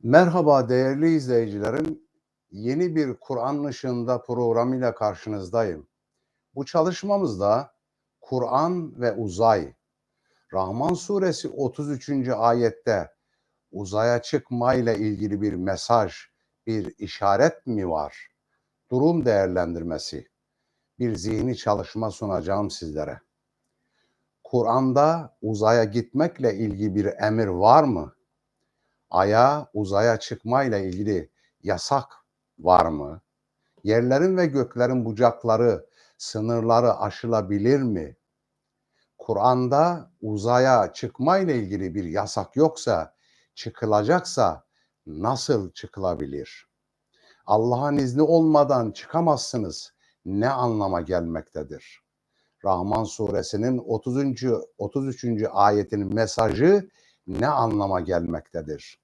Merhaba değerli izleyicilerim. Yeni bir Kur'an Işığında programıyla karşınızdayım. Bu çalışmamızda Kur'an ve uzay, Rahman suresi 33. ayette uzaya çıkma ile ilgili bir mesaj, bir işaret mi var? Durum değerlendirmesi, bir zihni çalışma sunacağım sizlere. Kur'an'da uzaya gitmekle ilgili bir emir var mı? Uzaya çıkmayla ilgili yasak var mı? Yerlerin ve göklerin bucakları, sınırları aşılabilir mi? Kur'an'da uzaya çıkmayla ilgili bir yasak yoksa, çıkılacaksa nasıl çıkılabilir? Allah'ın izni olmadan çıkamazsınız. Ne anlama gelmektedir? Rahman suresinin 33. ayetinin mesajı ne anlama gelmektedir?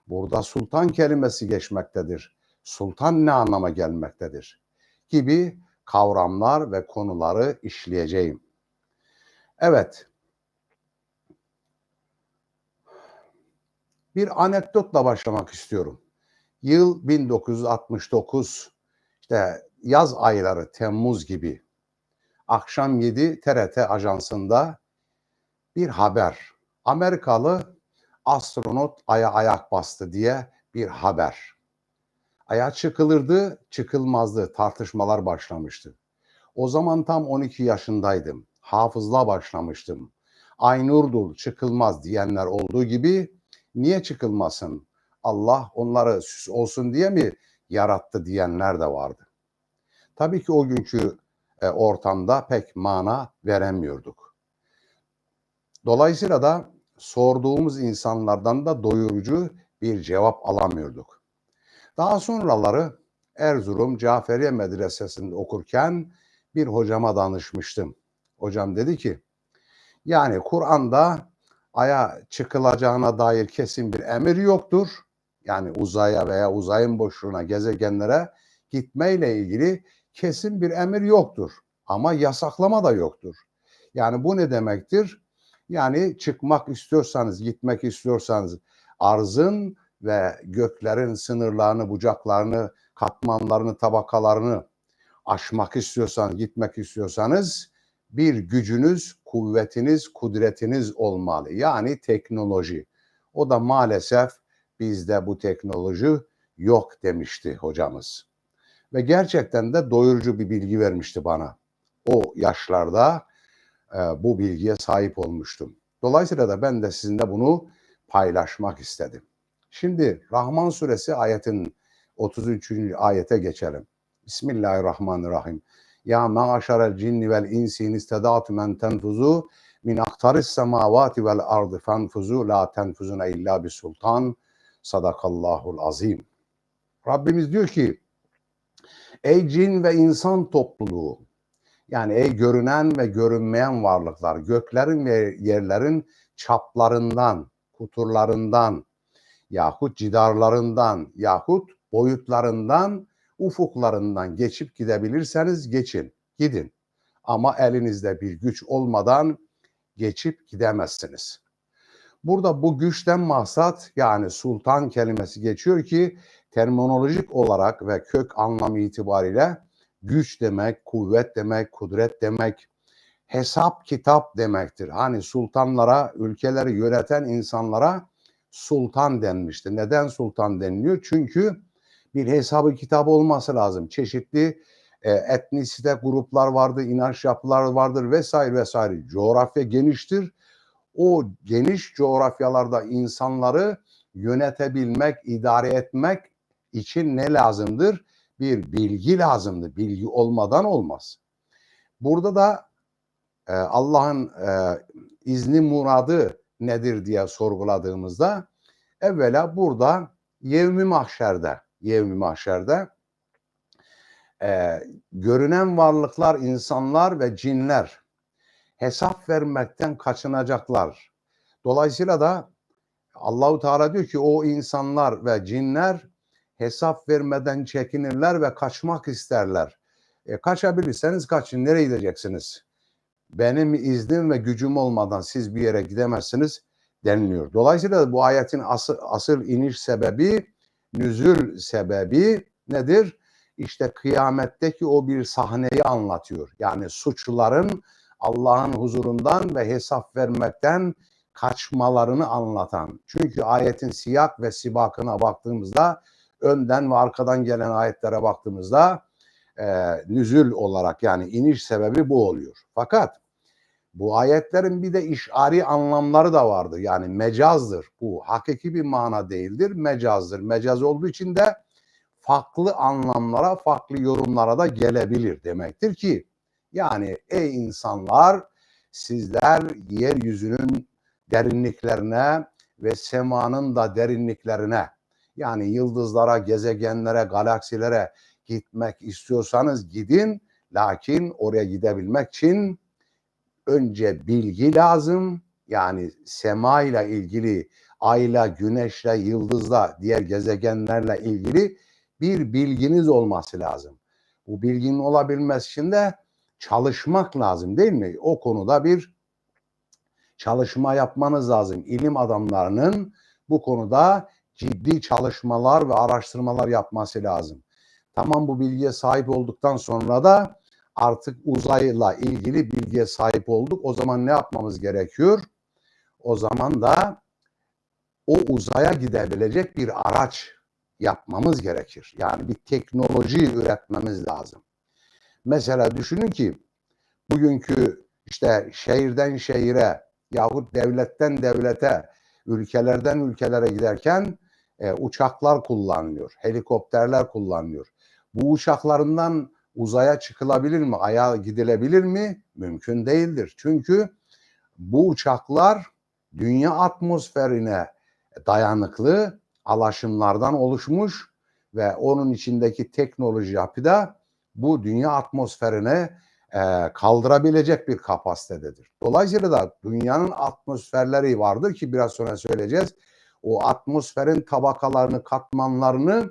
Burada sultan kelimesi geçmektedir. Sultan ne anlama gelmektedir? Gibi kavramlar ve konuları işleyeceğim. Evet, bir anekdotla başlamak istiyorum. Yıl 1969, işte yaz ayları, Temmuz gibi. Akşam 7 TRT ajansında bir haber. Amerikalı astronot Ay'a ayak bastı diye bir haber. Ay'a çıkılırdı, çıkılmazdı, tartışmalar başlamıştı. O zaman tam 12 yaşındaydım. Hafızlığa başlamıştım. Aynur'dur, çıkılmaz diyenler olduğu gibi niye çıkılmasın? Allah onları süs olsun diye mi yarattı diyenler de vardı. Tabii ki o günkü ortamda pek mana veremiyorduk. Dolayısıyla da sorduğumuz insanlardan da doyurucu bir cevap alamıyorduk. Daha sonraları Erzurum Caferiye Medresesi'nde okurken bir hocama danışmıştım. Hocam dedi ki, yani Kur'an'da Ay'a çıkılacağına dair kesin bir emir yoktur. Yani uzaya veya uzayın boşluğuna, gezegenlere gitmeyle ilgili kesin bir emir yoktur. Ama yasaklama da yoktur. Yani bu ne demektir? Yani çıkmak istiyorsanız, gitmek istiyorsanız arzın ve göklerin sınırlarını, bucaklarını, katmanlarını, tabakalarını aşmak istiyorsanız, gitmek istiyorsanız bir gücünüz, kuvvetiniz, kudretiniz olmalı. Yani teknoloji. O da maalesef bizde bu teknoloji yok demişti hocamız. Ve gerçekten de doyurucu bir bilgi vermişti bana. O yaşlarda bu bilgiye sahip olmuştum. Dolayısıyla da ben de sizinle bunu paylaşmak istedim. Şimdi Rahman suresi ayetin 33. ayete geçelim. Bismillahirrahmanirrahim. Ya ma'aşarel cinni vel insi in isteda'tum en tenfuzu min aktaris semavati vel ardı fenfuzu la tenfuzuna illa bis sultan. Sadakallahul azim. Rabbimiz diyor ki, ey cin ve insan topluluğu, yani ey görünen ve görünmeyen varlıklar, göklerin ve yerlerin çaplarından, kuturlarından, yahut cidarlarından, yahut boyutlarından, ufuklarından geçip gidebilirseniz geçin, gidin. Ama elinizde bir güç olmadan geçip gidemezsiniz. Burada bu güçten maksat, yani sultan kelimesi geçiyor ki terminolojik olarak ve kök anlamı itibariyle güç demek, kuvvet demek, kudret demek, hesap kitap demektir. Hani sultanlara, ülkeleri yöneten insanlara sultan denmişti. Neden sultan deniliyor? Çünkü bir hesabı kitabı olması lazım. Çeşitli etnisite gruplar vardır, inanç yapılar vardır vesaire vesaire. Coğrafya geniştir. O geniş coğrafyalarda insanları yönetebilmek, idare etmek için ne lazımdır? Bir bilgi lazımdır. Bilgi olmadan olmaz. Burada da Allah'ın izni muradı nedir diye sorguladığımızda evvela burada yevmi mahşerde görünen varlıklar, insanlar ve cinler hesap vermekten kaçınacaklar. Dolayısıyla da Allahu Teala diyor ki o insanlar ve cinler hesap vermeden çekinirler ve kaçmak isterler. Kaçabilirseniz kaçın. Nereye gideceksiniz? Benim iznim ve gücüm olmadan siz bir yere gidemezsiniz deniliyor. Dolayısıyla bu ayetin asıl iniş sebebi, nüzül sebebi nedir? İşte kıyametteki o bir sahneyi anlatıyor. Yani suçluların Allah'ın huzurundan ve hesap vermekten kaçmalarını anlatan. Çünkü ayetin siyak ve sibakına baktığımızda, önden ve arkadan gelen ayetlere baktığımızda nüzül olarak, yani iniş sebebi bu oluyor. Fakat bu ayetlerin bir de işari anlamları da vardır. Yani mecazdır. Bu hakiki bir mana değildir, mecazdır. Mecaz olduğu için de farklı anlamlara, farklı yorumlara da gelebilir demektir ki, yani ey insanlar, sizler yeryüzünün derinliklerine ve semanın da derinliklerine, yani yıldızlara, gezegenlere, galaksilere gitmek istiyorsanız gidin. Lakin oraya gidebilmek için önce bilgi lazım. Yani sema ile ilgili, ayla, güneşle, yıldızla, diğer gezegenlerle ilgili bir bilginiz olması lazım. Bu bilginin olabilmesi için de çalışmak lazım, değil mi? O konuda bir çalışma yapmanız lazım. İlim adamlarının bu konuda ciddi çalışmalar ve araştırmalar yapması lazım. Tamam, bu bilgiye sahip olduktan sonra da artık uzayla ilgili bilgiye sahip olduk. O zaman ne yapmamız gerekiyor? O zaman da o uzaya gidebilecek bir araç yapmamız gerekir. Yani bir teknoloji üretmemiz lazım. Mesela düşünün ki bugünkü işte şehirden şehire yahut devletten devlete, ülkelerden ülkelere giderken uçaklar kullanılıyor, helikopterler kullanılıyor. Bu uçaklarından uzaya çıkılabilir mi? Ay'a gidilebilir mi? Mümkün değildir. Çünkü bu uçaklar dünya atmosferine dayanıklı alaşımlardan oluşmuş ve onun içindeki teknoloji yapı da bu dünya atmosferine kaldırabilecek bir kapasitededir. Dolayısıyla da dünyanın atmosferleri vardır ki biraz sonra söyleyeceğiz. O atmosferin tabakalarını, katmanlarını,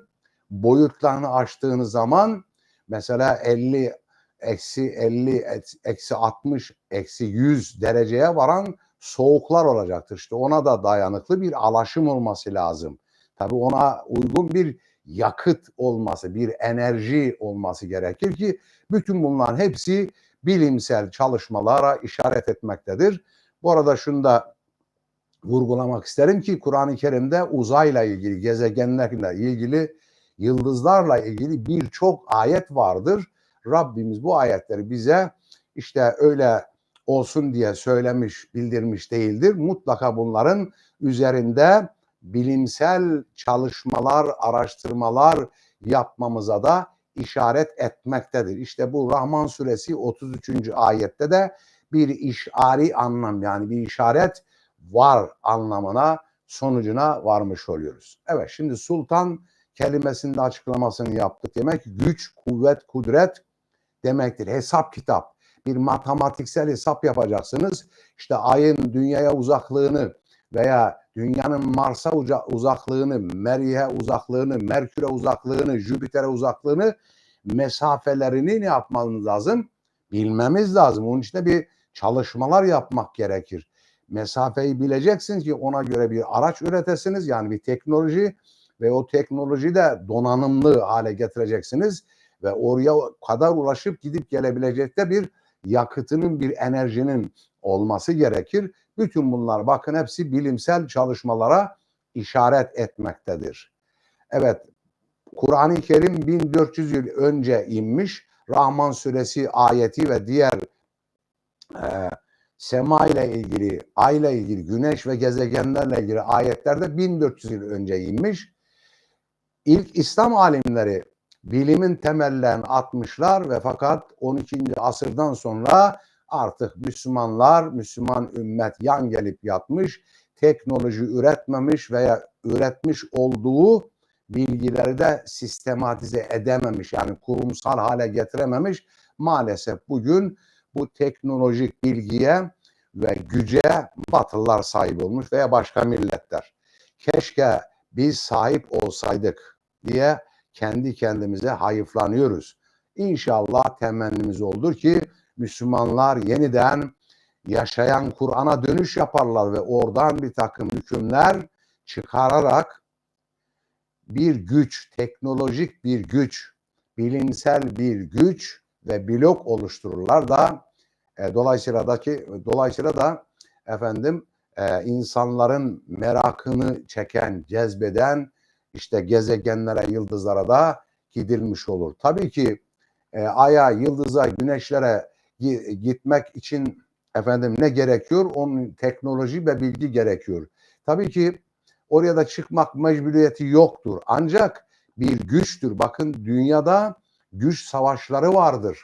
boyutlarını aştığınız zaman mesela 50, eksi 50, eksi 60, eksi 100 dereceye varan soğuklar olacaktır. İşte ona da dayanıklı bir alaşım olması lazım. Tabii ona uygun bir yakıt olması, bir enerji olması gerekir ki bütün bunların hepsi bilimsel çalışmalara işaret etmektedir. Bu arada şunu da vurgulamak isterim ki Kur'an-ı Kerim'de uzayla ilgili, gezegenlerle ilgili, yıldızlarla ilgili birçok ayet vardır. Rabbimiz bu ayetleri bize işte öyle olsun diye söylemiş, bildirmiş değildir. Mutlaka bunların üzerinde bilimsel çalışmalar, araştırmalar yapmamıza da işaret etmektedir. İşte bu Rahman suresi 33. ayette de bir işari anlam, yani bir işaret var anlamına, sonucuna varmış oluyoruz. Evet, şimdi sultan kelimesinin de açıklamasını yaptık. Demek güç, kuvvet, kudret demektir. Hesap kitap. Bir matematiksel hesap yapacaksınız. İşte ayın dünyaya uzaklığını veya dünyanın Mars'a uzaklığını, Merih'e uzaklığını, Merkür'e uzaklığını, Jüpiter'e uzaklığını, mesafelerini ne yapmamız lazım? Bilmemiz lazım. Onun için de bir çalışmalar yapmak gerekir. Mesafeyi bileceksiniz ki ona göre bir araç üretesiniz, yani bir teknoloji, ve o teknolojiyi de donanımlı hale getireceksiniz ve oraya kadar ulaşıp gidip gelebilecek de bir yakıtının, bir enerjinin olması gerekir. Bütün bunlar bakın hepsi bilimsel çalışmalara işaret etmektedir. Evet, Kur'an-ı Kerim 1400 yıl önce inmiş. Rahman suresi ayeti ve diğer sema ile ilgili, ay ile ilgili, güneş ve gezegenlerle ilgili ayetlerde 1400 yıl önce inmiş. İlk İslam alimleri bilimin temellerini atmışlar ve fakat 12. asırdan sonra artık Müslümanlar, Müslüman ümmet yan gelip yatmış, teknoloji üretmemiş veya üretmiş olduğu bilgileri de sistematize edememiş, yani kurumsal hale getirememiş. Maalesef bugün bu teknolojik bilgiye ve güce Batılılar sahip olmuş veya başka milletler. Keşke biz sahip olsaydık diye kendi kendimize hayıflanıyoruz. İnşallah temennimiz olur ki Müslümanlar yeniden yaşayan Kur'an'a dönüş yaparlar ve oradan bir takım hükümler çıkararak bir güç, teknolojik bir güç, bilimsel bir güç ve blok oluştururlar da dolayısıyla da efendim insanların merakını çeken, cezbeden işte gezegenlere, yıldızlara da gidilmiş olur. Tabii ki Ay'a, yıldıza, güneşlere gitmek için efendim ne gerekiyor? Onun teknoloji ve bilgi gerekiyor. Tabii ki oraya da çıkmak mecburiyeti yoktur. Ancak bir güçtür. Bakın dünyada güç savaşları vardır.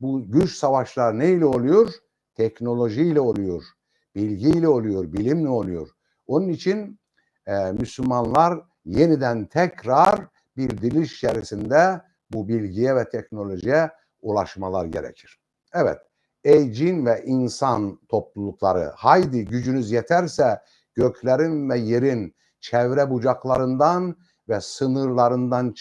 Bu güç savaşlar neyle oluyor? Teknolojiyle oluyor, bilgiyle oluyor, bilimle oluyor. Onun için Müslümanlar yeniden tekrar bir diliş içerisinde bu bilgiye ve teknolojiye ulaşmalar gerekir. Evet, ey cin ve insan toplulukları, haydi gücünüz yeterse göklerin ve yerin çevre bucaklarından ve sınırlarından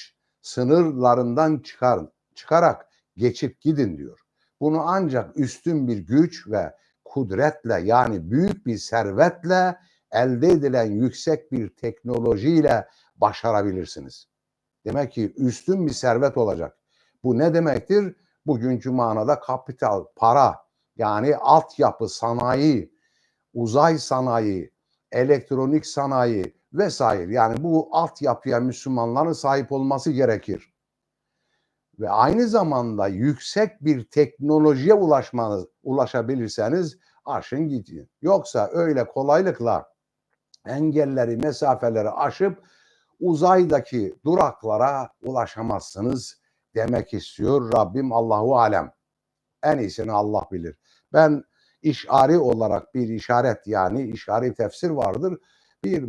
çıkarak geçip gidin diyor. Bunu ancak üstün bir güç ve kudretle, yani büyük bir servetle, elde edilen yüksek bir teknolojiyle başarabilirsiniz. Demek ki üstün bir servet olacak. Bu ne demektir? Bugünkü manada kapital, para, yani altyapı, sanayi, uzay sanayi, elektronik sanayi vesaire. Yani bu altyapıya Müslümanların sahip olması gerekir. Ve aynı zamanda yüksek bir teknolojiye ulaşabilirseniz aşın gidin. Yoksa öyle kolaylıkla engelleri, mesafeleri aşıp uzaydaki duraklara ulaşamazsınız demek istiyor Rabbim, Allahu alem. En iyisini Allah bilir. Ben işari olarak bir işaret, yani işari tefsir vardır. Bir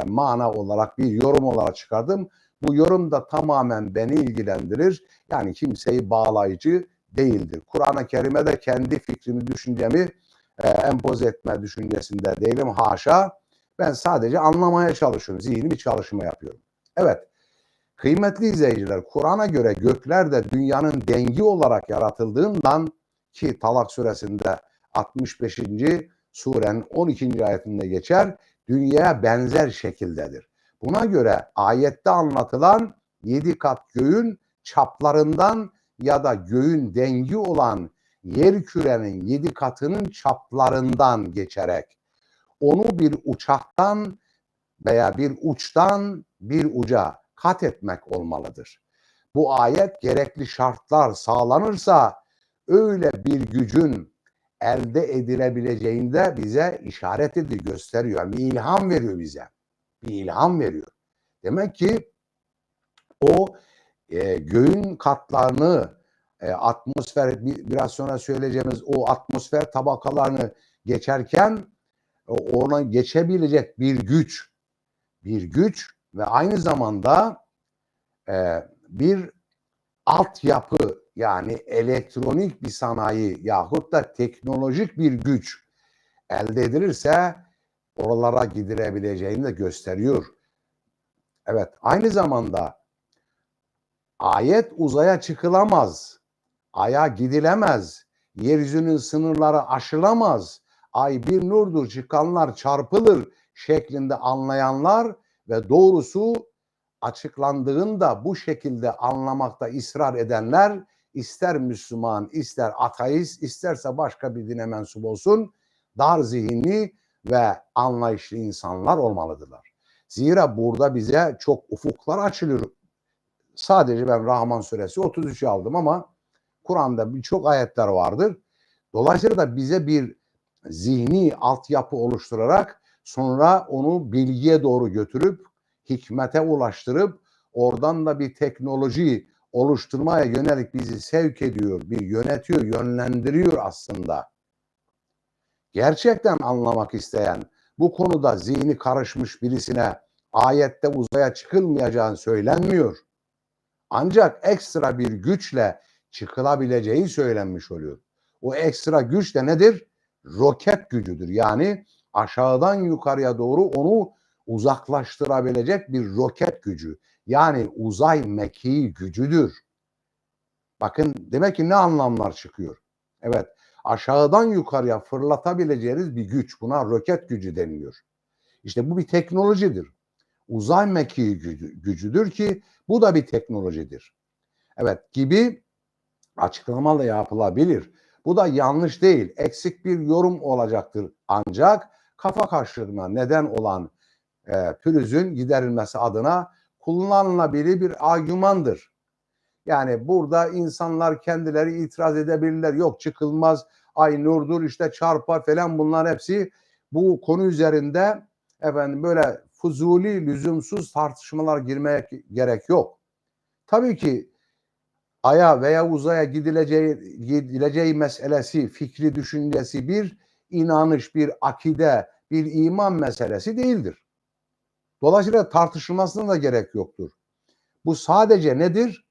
mana olarak, bir yorum olarak çıkardım. Bu yorum da tamamen beni ilgilendirir. Yani kimseyi bağlayıcı değildir. Kur'an-ı Kerim'e de kendi fikrimi, düşüncemi empoze etme düşüncesinde değilim. Haşa. Ben sadece anlamaya çalışıyorum. Zihni bir çalışma yapıyorum. Evet. Kıymetli izleyiciler, Kur'an'a göre gökler de dünyanın dengi olarak yaratıldığından, ki Talak suresinde 65. surenin 12. ayetinde geçer, dünyaya benzer şekildedir. Buna göre ayette anlatılan 7 kat göğün çaplarından ya da göğün dengi olan yer kürenin 7 katının çaplarından geçerek onu bir uçaktan veya bir uçtan bir uca kat etmek olmalıdır. Bu ayet gerekli şartlar sağlanırsa öyle bir gücün elde edilebileceğini de bize işaret ediyor, gösteriyor. Yani bir ilham veriyor bize. Bir ilham veriyor. Demek ki o göğün katlarını, atmosfer, biraz sonra söyleyeceğimiz o atmosfer tabakalarını geçerken ona geçebilecek bir güç ve aynı zamanda bir altyapı, yani elektronik bir sanayi yahut da teknolojik bir güç elde edilirse oralara gidilebileceğini de gösteriyor. Evet, aynı zamanda ayet uzaya çıkılamaz, aya gidilemez, yeryüzünün sınırları aşılamaz, ay bir nurdur, çıkanlar çarpılır şeklinde anlayanlar ve doğrusu açıklandığında bu şekilde anlamakta ısrar edenler, ister Müslüman, ister ateist, isterse başka bir dine mensup olsun, dar zihinli ve anlayışlı insanlar olmalıdırlar. Zira burada bize çok ufuklar açılıyor. Sadece ben Rahman suresi 33'ü aldım ama Kur'an'da birçok ayetler vardır. Dolayısıyla da bize bir zihni altyapı oluşturarak sonra onu bilgiye doğru götürüp hikmete ulaştırıp oradan da bir teknoloji oluşturmaya yönelik bizi sevk ediyor, bir yönetiyor, yönlendiriyor aslında. Gerçekten anlamak isteyen, bu konuda zihni karışmış birisine ayette uzaya çıkılmayacağını söylenmiyor. Ancak ekstra bir güçle çıkılabileceği söylenmiş oluyor. O ekstra güç de nedir? Roket gücüdür. Yani aşağıdan yukarıya doğru onu uzaklaştırabilecek bir roket gücü. Yani uzay mekiği gücüdür. Bakın demek ki ne anlamlar çıkıyor. Evet, aşağıdan yukarıya fırlatabileceğiniz bir güç. Buna roket gücü deniliyor. İşte bu bir teknolojidir. Uzay mekiği gücüdür ki bu da bir teknolojidir. Evet, gibi açıklamalı yapılabilir. Bu da yanlış değil. Eksik bir yorum olacaktır. Ancak kafa karışıklığına neden olan pürüzün giderilmesi adına kullanılabilir bir argümandır. Yani burada insanlar kendileri itiraz edebilirler. Yok çıkılmaz, ay nurdur, işte çarpar falan, bunlar hepsi bu konu üzerinde böyle fuzuli, lüzumsuz tartışmalar girmeye gerek yok. Tabii ki Ay'a veya uzaya gidileceği meselesi, fikri düşüncesi bir inanış, bir akide, bir iman meselesi değildir. Dolayısıyla tartışılmasına da gerek yoktur. Bu sadece nedir?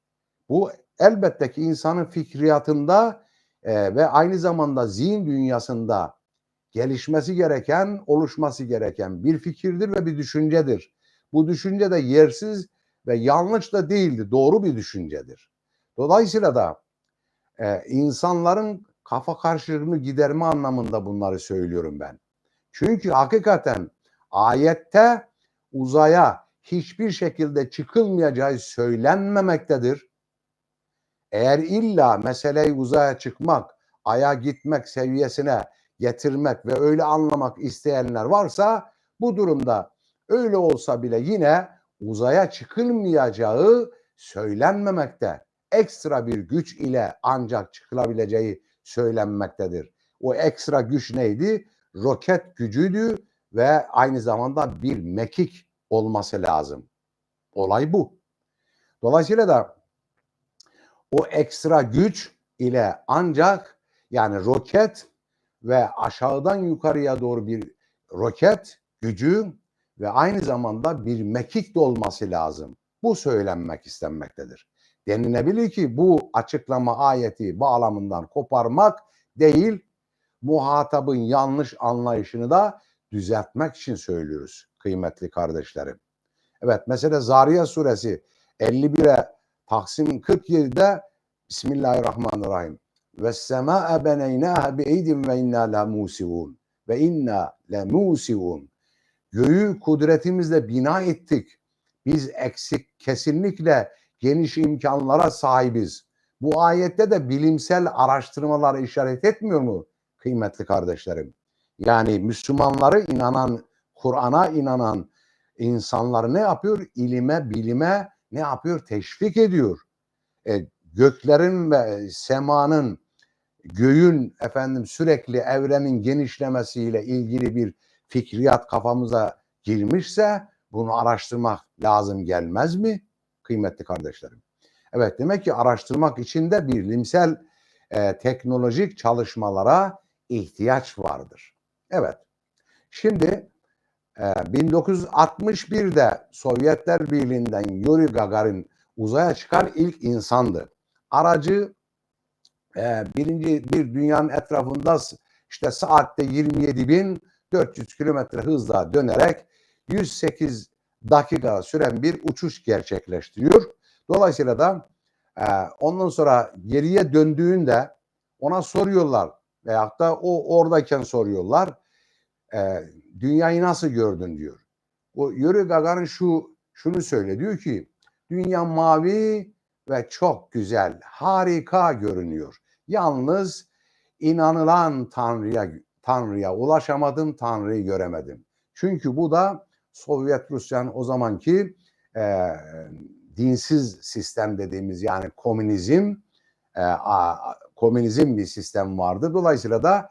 Bu elbette ki insanın fikriyatında ve aynı zamanda zihin dünyasında gelişmesi gereken, oluşması gereken bir fikirdir ve bir düşüncedir. Bu düşünce de yersiz ve yanlış da değildir, doğru bir düşüncedir. Dolayısıyla da insanların kafa karışıklığını giderme anlamında bunları söylüyorum ben. Çünkü hakikaten ayette uzaya hiçbir şekilde çıkılmayacağı söylenmemektedir. Eğer illa meseleyi uzaya çıkmak, Ay'a gitmek seviyesine getirmek ve öyle anlamak isteyenler varsa, bu durumda öyle olsa bile yine uzaya çıkılmayacağı söylenmemekte. Ekstra bir güç ile ancak çıkılabileceği söylenmektedir. O ekstra güç neydi? Roket gücüydü ve aynı zamanda bir mekik olması lazım. Olay bu. Dolayısıyla da o ekstra güç ile ancak, yani roket ve aşağıdan yukarıya doğru bir roket gücü ve aynı zamanda bir mekik de olması lazım. Bu söylenmek istenmektedir. Denilebilir ki bu açıklama ayeti bağlamından koparmak değil, muhatabın yanlış anlayışını da düzeltmek için söylüyoruz kıymetli kardeşlerim. Evet, mesela Zariyat suresi 51'e Taksim 47'de Bismillahirrahmanirrahim. Ve semâe beneynâhe bi'idin ve innâ lemûsivûn. Ve innâ lemûsivûn. Göğü kudretimizle bina ettik. Biz eksik, kesinlikle geniş imkanlara sahibiz. Bu ayette de bilimsel araştırmaları işaret etmiyor mu kıymetli kardeşlerim? Yani Müslümanları inanan, Kur'an'a inanan insanları ne yapıyor? İlime, bilime ne yapıyor? Teşvik ediyor. Göklerin ve semanın, göğün sürekli evrenin genişlemesiyle ilgili bir fikriyat kafamıza girmişse bunu araştırmak lazım gelmez mi kıymetli kardeşlerim? Evet, demek ki araştırmak için de bilimsel teknolojik çalışmalara ihtiyaç vardır. Evet, şimdi 1961'de Sovyetler Birliği'nden Yuri Gagarin uzaya çıkan ilk insandı. Aracı bir dünyanın etrafında işte saatte 27.400 kilometre hızla dönerek 108 dakika süren bir uçuş gerçekleştiriyor. Dolayısıyla da ondan sonra geriye döndüğünde ona soruyorlar veyahut da o oradayken soruyorlar, dünyayı nasıl gördün diyor. O Yuri Gagarin şunu söyle, diyor ki dünya mavi ve çok güzel, harika görünüyor. Yalnız inanılan Tanrı'ya ulaşamadım, Tanrı'yı göremedim. Çünkü bu da Sovyet Rusya'nın o zamanki dinsiz sistem dediğimiz, yani komünizm bir sistem vardı. Dolayısıyla da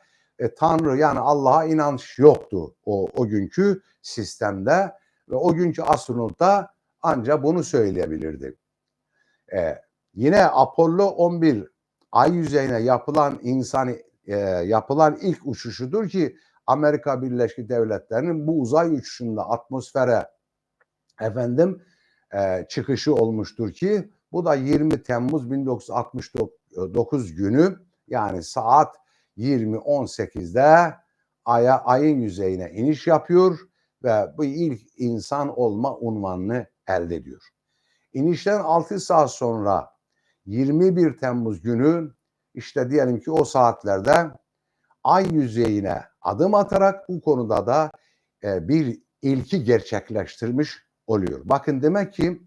Tanrı, yani Allah'a inanç yoktu o günkü sistemde ve o günkü astronot da ancak bunu söyleyebilirdi. Yine Apollo 11 ay yüzeyine yapılan ilk uçuşudur ki Amerika Birleşik Devletleri'nin bu uzay uçuşunda atmosfere çıkışı olmuştur ki bu da 20 Temmuz 1969 günü, yani saat 20.18'de ayın yüzeyine iniş yapıyor ve bu ilk insan olma unvanını elde ediyor. İnişten 6 saat sonra 21 Temmuz günü, işte diyelim ki o saatlerde ay yüzeyine adım atarak bu konuda da bir ilki gerçekleştirmiş oluyor. Bakın demek ki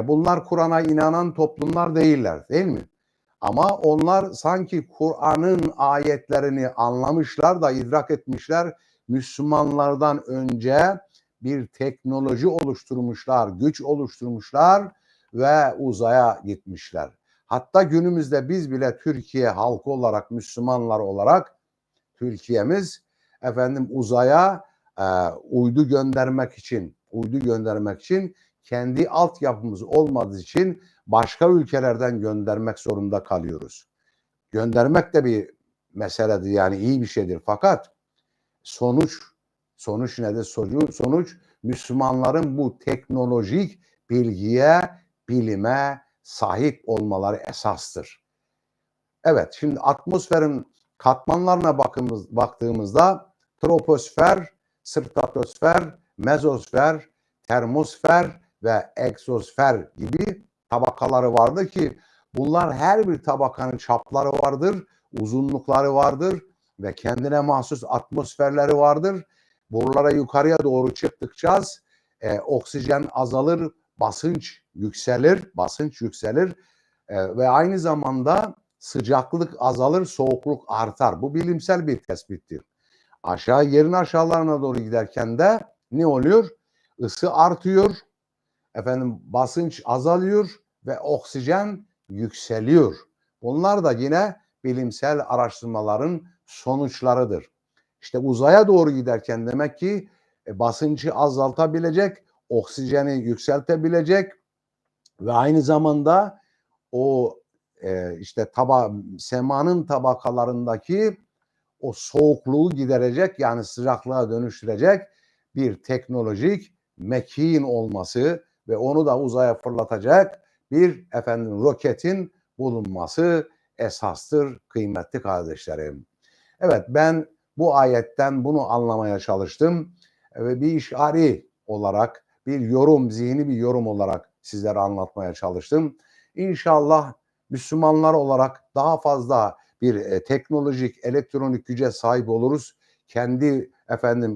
bunlar Kur'an'a inanan toplumlar değiller, değil mi? Ama onlar sanki Kur'an'ın ayetlerini anlamışlar da idrak etmişler. Müslümanlardan önce bir teknoloji oluşturmuşlar, güç oluşturmuşlar ve uzaya gitmişler. Hatta günümüzde biz bile Türkiye halkı olarak, Müslümanlar olarak Türkiye'miz uzaya uydu göndermek için kendi altyapımız olmadığı için başka ülkelerden göndermek zorunda kalıyoruz. Göndermek de bir meseledir, yani iyi bir şeydir. Fakat sonuç nedir? Sonuç Müslümanların bu teknolojik bilgiye, bilime sahip olmaları esastır. Evet, şimdi atmosferin katmanlarına baktığımızda troposfer, stratosfer, mezosfer, termosfer ve egzosfer gibi tabakaları vardır ki bunlar her bir tabakanın çapları vardır, uzunlukları vardır ve kendine mahsus atmosferleri vardır. Buralara yukarıya doğru çıktıkça oksijen azalır, basınç yükselir ve aynı zamanda sıcaklık azalır, soğukluk artar. Bu bilimsel bir tespittir. Yerin aşağılarına doğru giderken de ne oluyor? Isı artıyor, basınç azalıyor ve oksijen yükseliyor. Bunlar da yine bilimsel araştırmaların sonuçlarıdır. İşte uzaya doğru giderken demek ki basıncı azaltabilecek, oksijeni yükseltebilecek ve aynı zamanda o semanın tabakalarındaki o soğukluğu giderecek, yani sıcaklığa dönüştürecek bir teknolojik mekiğin olması ve onu da uzaya fırlatacak bir roketin bulunması esastır kıymetli kardeşlerim. Evet, ben bu ayetten bunu anlamaya çalıştım ve bir işari olarak, bir yorum, zihni bir yorum olarak sizlere anlatmaya çalıştım. İnşallah Müslümanlar olarak daha fazla bir teknolojik, elektronik güce sahip oluruz. Kendi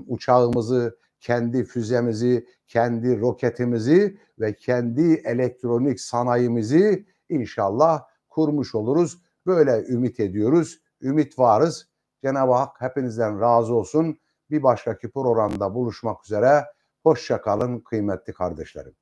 uçağımızı, kendi füzemizi, kendi roketimizi ve kendi elektronik sanayimizi inşallah kurmuş oluruz. Böyle ümit ediyoruz, ümit varız. Cenab-ı Hak hepinizden razı olsun. Bir başkaki programda buluşmak üzere. Hoşça kalın kıymetli kardeşlerim.